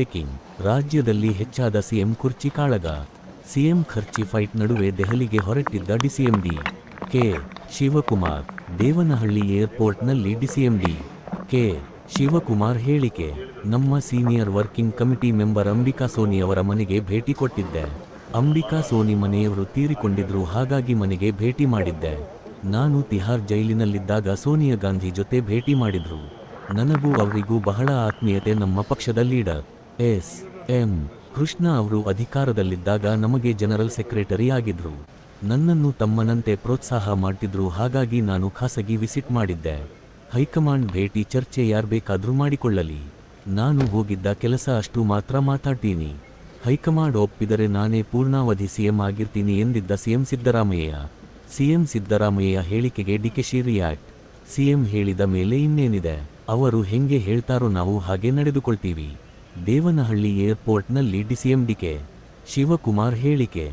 Breaking ರಾಜ್ಯದಲ್ಲಿ ಹೆಚ್ಚಾದ CM ಕುರ್ಚಿ ಕಾಳಗ. ಸಿಎಂ ಖರ್ಚಿ ಫೈಟ್ ನಡುವೆ ದೆಹಲಿಗೆ ಹೊರಟಿದ್ದ ಡಿಸಿಎಂಡಿ ಕೆ ಶಿವಕುಮಾರ್. ದೇವನಹಳ್ಳಿ ಏರ್ಪೋರ್ಟ್ನಲ್ಲಿ ಡಿಸಿಎಂಡಿ ಕೆ ಶಿವಕುಮಾರ್ ಹೇಳಿಕೆ. ನಮ್ಮ senior working committee member Ambika Soni ಅವರ ಮನೆಗೆ ಭೇಟಿ ಕೊಟ್ಟಿದ್ದೆ. ಅಂಬಿಕಾ ಸೋನಿ ಮನೆಯವರು ತೀರಿಕೊಂಡಿದ್ರು, ಹಾಗಾಗಿ ಮನೆಗೆ ಭೇಟಿ ಮಾಡಿದ್ದೆ. ನಾನು ತಿಹಾರ್ ಜೈಲಿನಲ್ಲಿದ್ದಾಗ ಸೋನಿಯಾ ಗಾಂಧಿ ಜೊತೆ ಭೇಟಿ ಮಾಡಿದ್ರು. ನನಗೂ ಅವರಿಗೂ ಬಹಳ ಆತ್ಮೀಯತೆ. ನಮ್ಮ ಪಕ್ಷದ ಲೀಡರ್ ಎಸ್.ಎಂ. ಕೃಷ್ಣ ಅವರು ಅಧಿಕಾರದಲ್ಲಿದ್ದಾಗ ನಮಗೆ ಜನರಲ್ ಸೆಕ್ರೆಟರಿ ಆಗಿದ್ರು. ನನ್ನನ್ನು ತಮ್ಮನಂತೆ ಪ್ರೋತ್ಸಾಹ ಮಾಡ್ತಿದ್ರು, ಹಾಗಾಗಿ ನಾನು ಖಾಸಗಿ ವಿಸಿಟ್ ಮಾಡಿದ್ದೆ. ಹೈಕಮಾಂಡ್ ಭೇಟಿ ಚರ್ಚೆ ಯಾರ್ಬೇಕಾದ್ರೂ ಮಾಡಿಕೊಳ್ಳಲಿ, ನಾನು ಹೋಗಿದ್ದ ಕೆಲಸ ಅಷ್ಟು ಮಾತ್ರ ಮಾತಾಡ್ತೀನಿ. ಹೈಕಮಾಂಡ್ ಒಪ್ಪಿದರೆ ನಾನೇ ಪೂರ್ಣಾವಧಿ ಸಿಎಂ ಆಗಿರ್ತೀನಿ ಎಂದಿದ್ದ ಸಿಎಂ ಸಿದ್ದರಾಮಯ್ಯ. ಸಿಎಂ ಸಿದ್ದರಾಮಯ್ಯ ಹೇಳಿಕೆಗೆ ಡಿಕೆಶಿ ರಿಯಾಕ್ಟ್. ಸಿಎಂ ಹೇಳಿದ ಮೇಲೆ ಇನ್ನೇನಿದೆ, ಅವರು ಹೆಂಗೆ ಹೇಳ್ತಾರೋ ನಾವು ಹಾಗೆ ನಡೆದುಕೊಳ್ತೀವಿ. ದೇವನಹಳ್ಳಿ ಏರ್ಪೋರ್ಟ್ನಲ್ಲಿ ಡಿಸಿಎಂ ಡಿಕೆ ಶಿವಕುಮಾರ್ ಹೇಳಿಕೆ.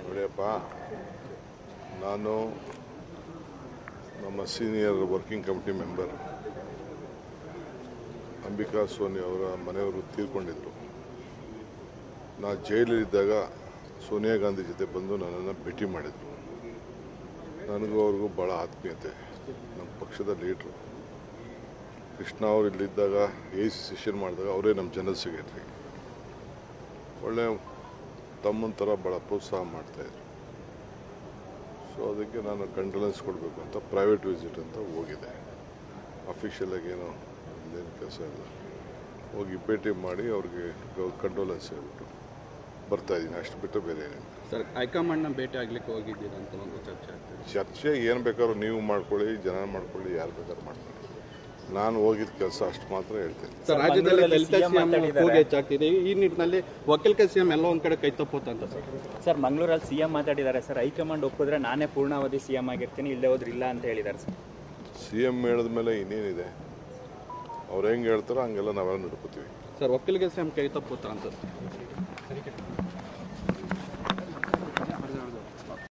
ನೋಡಿಯಪ್ಪ, ನಾನು ನಮ್ಮ senior working committee member Ambika Soni ಅವರ ಮನೆಯವರು ತೀರ್ಕೊಂಡಿದ್ರು. ನಾ ಜೈಲಲ್ಲಿದ್ದಾಗ ಸೋನಿಯಾ ಗಾಂಧಿ ಜೊತೆ ಬಂದು ನನ್ನನ್ನು ಭೇಟಿ ಮಾಡಿದರು. ನನಗೂ ಅವ್ರಿಗೂ ಭಾಳ ಆತ್ಮೀಯತೆ. ನಮ್ಮ ಪಕ್ಷದ ಲೀಡ್ರು ಕೃಷ್ಣ ಅವರು ಇಲ್ಲಿದ್ದಾಗ ಸೆಷನ್ ಮಾಡಿದಾಗ ಅವರೇ ನಮ್ಮ ಜನರಲ್ ಸೆಕ್ರೆಟರಿ. ಒಳ್ಳೆ ತಮ್ಮನ ಥರ ಭಾಳ ಪ್ರೋತ್ಸಾಹ ಮಾಡ್ತಾಯಿದ್ರು. ಸೊ ಅದಕ್ಕೆ ನಾನು ಕಂಡೋಲೆನ್ಸ್ ಕೊಡಬೇಕು ಅಂತ ಪ್ರೈವೇಟ್ ವಿಸಿಟ್ ಅಂತ ಹೋಗಿದೆ. ಅಫಿಷಿಯಲಾಗಿ ಏನೋ ಇಲ್ಲೇನು ಕೆಲಸ ಇಲ್ಲ, ಹೋಗಿ ಭೇಟಿ ಮಾಡಿ ಅವ್ರಿಗೆ ಕಂಡೋಲೆನ್ಸ್ ಹೇಳ್ಬಿಟ್ಟು ಬರ್ತಾಯಿದ್ದೀನಿ. ಅಷ್ಟು ಬಿಟ್ಟು ಬೇರೆ ಏನಿಲ್ಲ. ಸರ್, ಹೈಕಮಾಂಡ್ನ ಭೇಟಿ ಆಗಲಿಕ್ಕೆ ಹೋಗಿದ್ದೀರಾ ಅಂತ ಒಂದು ಚರ್ಚೆ ಆಗ್ತದೆ. ಚರ್ಚೆ ಏನು ಬೇಕಾದ್ರೂ ನೀವು ಮಾಡ್ಕೊಳ್ಳಿ, ಜನ ಮಾಡ್ಕೊಳ್ಳಿ, ಯಾರು ಬೇಕಾದ್ರೂ ಮಾಡ್ಕೊಳ್ಳಿ. ನಾನು ಹೋಗಿದ್ದ ಕೆಲಸ ಅಷ್ಟು ಮಾತ್ರ ಹೇಳ್ತೇನೆ. ಸರ್, ರಾಜ್ಯದಲ್ಲಿ ದಲಿತ ಸಿಎಂ ಕೂಗು ಹೆಚ್ಚಾಗ್ತಿದೆ. ಈ ನಿಟ್ಟಿನಲ್ಲಿ ವಕೀಲಕ ಸಿಎಂ ಎಲ್ಲ ಒಂದು ಕಡೆ ಕೈ ತಪ್ಪುತ್ತಂತ ಸರ್. ಮಂಗಳೂರಲ್ಲಿ ಸಿಎಂ ಮಾತಾಡಿದ್ದಾರೆ ಸರ್. ಹೈಕಮಾಂಡ್ ಒಪ್ಪಿದ್ರೆ ನಾನೇ ಪೂರ್ಣಾವಧಿ ಸಿಎಂ ಆಗಿರ್ತೀನಿ, ಇಲ್ಲೇ ಹೋದ್ರೆ ಇಲ್ಲ ಅಂತ ಹೇಳಿದ್ದಾರೆ ಸರ್. ಸಿಎಂ ಹೇಳಿದ ಮೇಲೆ ಇನ್ನೇನಿದೆ, ಅವ್ರು ಹೆಂಗೆ ಹೇಳ್ತಾರೋ ಹಂಗೆಲ್ಲ ನಾವೆಲ್ಲ ನಡ್ಕೋತೀವಿ ಸರ್. ವಕೀಲಕ ಸಿಎಂ ಕೈ ತಪ್ಪುತ್ತಾ ಅಂತ ಸರ್.